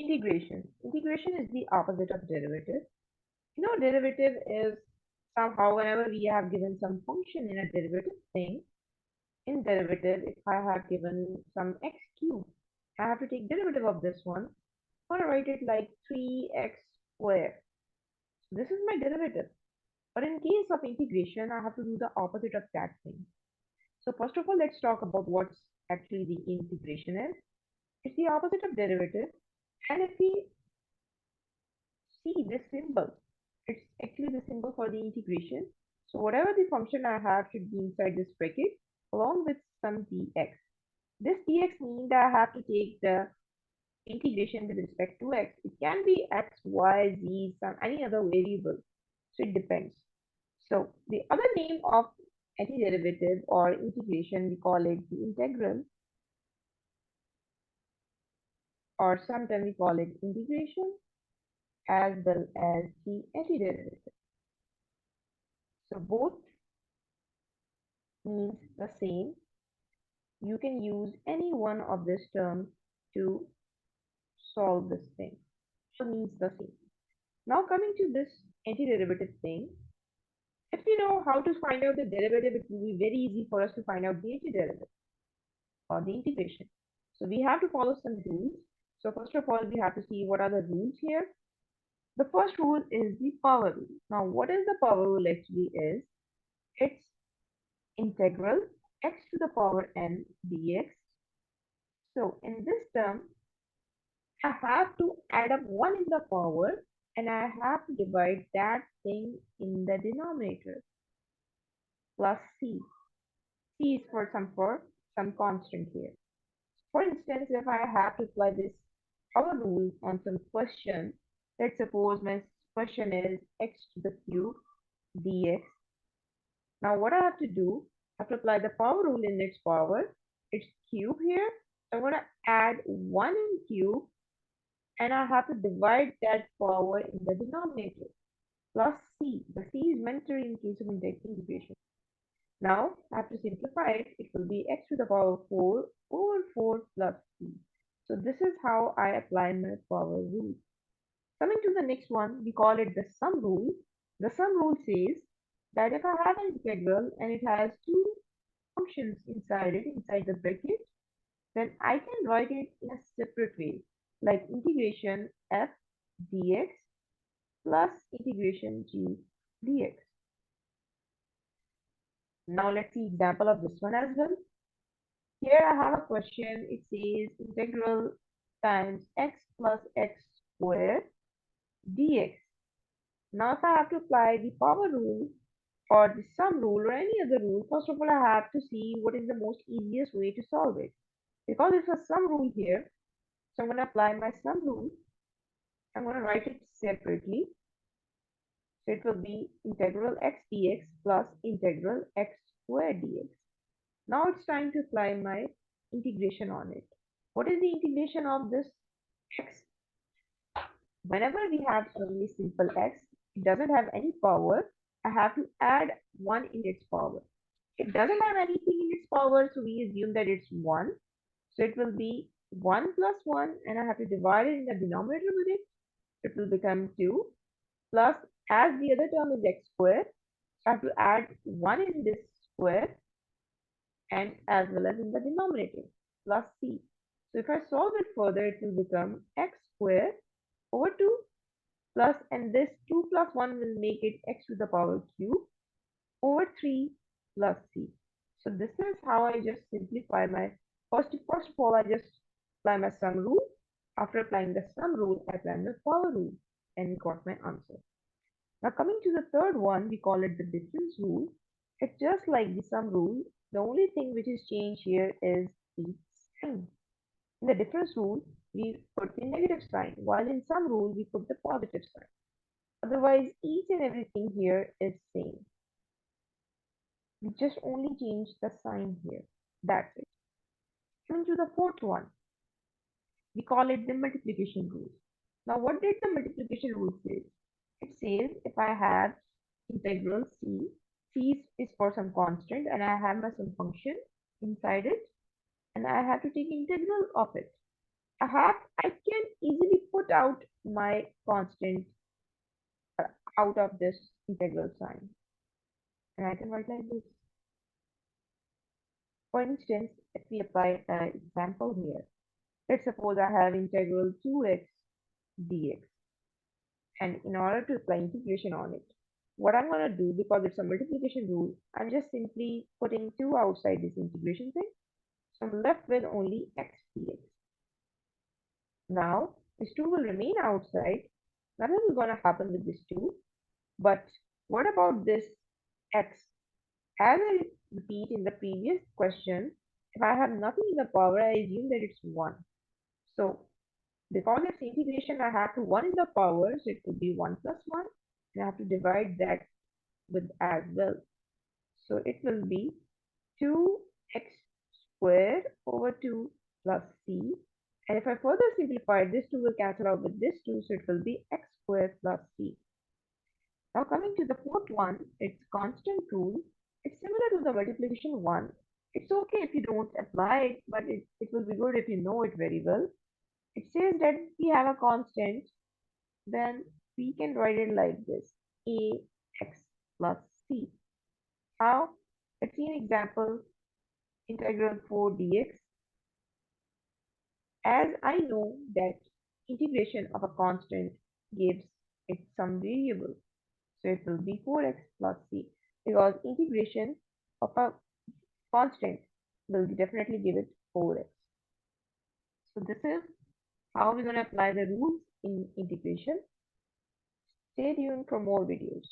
Integration. Integration is the opposite of derivative. Derivative is somehow whenever we have given some function in a derivative thing, in derivative, if I have given some x cubed, I have to take derivative of this one. I'm going to write it like 3x squared. So this is my derivative. But in case of integration, I have to do the opposite of that thing. So first of all, let's talk about what's actually the integration is. It's the opposite of derivative. And if we see this symbol, it's actually the symbol for the integration. So whatever the function I have should be inside this bracket along with some dx. This dx means that I have to take the integration with respect to x. It can be x, y, z, some any other variable. So it depends. So the other name of antiderivative or integration, we call it the integral, or sometimes we call it integration as well as the antiderivative. So both means the same. You can use any one of these terms to solve this thing. So means the same. Now coming to this antiderivative thing, if we know how to find out the derivative, it will be very easy for us to find out the antiderivative or the integration. So we have to follow some rules. So first of all, we have to see what are the rules here. The first rule is the power rule. Now, what is the power rule actually is? It's integral x to the power n dx. So in this term, I have to add up 1 in the power and I have to divide that thing in the denominator plus c. C is for some constant here. For instance, if I have to apply this power rule on some question, let's suppose my question is x to the cube dx. Now what I have to do, I have to apply the power rule in its power. It's cube here. So I'm going to add 1 in cube and I have to divide that power in the denominator plus c. The c is mandatory in case of integration. Now I have to simplify it. It will be x to the power 4 over 4 plus c. So this is how I apply my power rule. Coming to the next one, we call it the sum rule. The sum rule says that if I have an integral and it has two functions inside it, inside the bracket, then I can write it in a separate way, like integration f dx plus integration g dx. Now let's see example of this one as well. Here I have a question. It says integral times x plus x squared dx. Now if I have to apply the power rule or the sum rule or any other rule, first of all I have to see what is the most easiest way to solve it. Because it's a sum rule here, so I'm going to apply my sum rule. I'm going to write it separately. So it will be integral x dx plus integral x squared dx. Now it's time to apply my integration on it. What is the integration of this x? Whenever we have only simple x, it doesn't have any power. I have to add 1 in its power. It doesn't have anything in its power, so we assume that it's 1. So it will be 1 plus 1, and I have to divide it in the denominator with it. It will become 2 plus, as the other term is x squared, I have to add 1 in this square and as well as in the denominator plus c. So if I solve it further, it will become x squared over 2 plus, and this 2 plus 1 will make it x to the power cube over 3 plus c. So this is how I just simplify my first of all I just apply my sum rule. After applying the sum rule, I apply the power rule and got my answer. Now coming to the third one, we call it the difference rule. It's just like the sum rule. The only thing which is changed here is the sign. In the difference rule, we put the negative sign, while in sum rule, we put the positive sign. Otherwise, each and everything here is same. We just only change the sign here. That's it. Coming to the fourth one, we call it the multiplication rule. Now, what did the multiplication rule say? It says if I have integral c, c is for some constant, and I have my some function inside it, and I have to take integral of it. I can easily put out my constant uh, out of this integral sign. And I can write like this. For instance, if we apply an example here, let's suppose I have integral 2x dx. And in order to apply integration on it, what I'm going to do, because it's a multiplication rule, I'm just simply putting 2 outside this integration thing. So I'm left with only x dx. Now, this 2 will remain outside. Nothing is going to happen with this 2. But what about this x? As I repeat in the previous question, if I have nothing in the power, I assume that it's 1. So because it's integration, I have to 1 in the power, so it will be 1 plus 1. And I have to divide that with as well. So it will be 2x squared over 2 plus c. And if I further simplify, this 2 will cancel out with this 2, so it will be x squared plus c. Now coming to the fourth one, it's constant rule. It's similar to the multiplication one. It's okay if you don't apply it, but it will be good if you know it very well. It says that if we have a constant, then we can write it like this, ax plus c. How? Let's see an example, integral 4 dx. As I know that integration of a constant gives it some variable. So it will be 4x plus c because integration of a constant will definitely give it 4x. So this is how we're going to apply the rules in integration. Stay tuned for more videos.